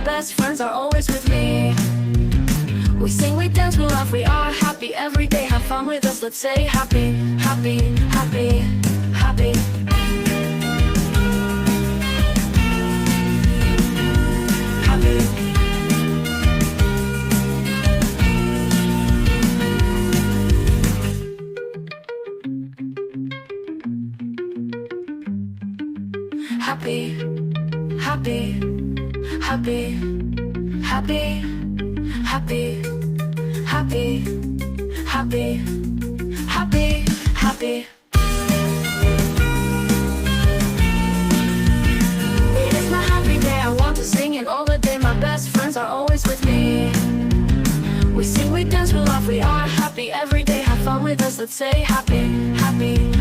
best friends are always with me. We sing, we dance, we laugh, we are happy every day. Have fun with us, let's say happy, happy, happy, happy. Happy. Happy, happy, happy, happy, happy, happy, happy, happy, happy. It is my happy day, I want to sing it all the day. My best friends are always with me. We sing, we dance, we laugh, we are happy every day. Have fun with us, let's say happy, happy,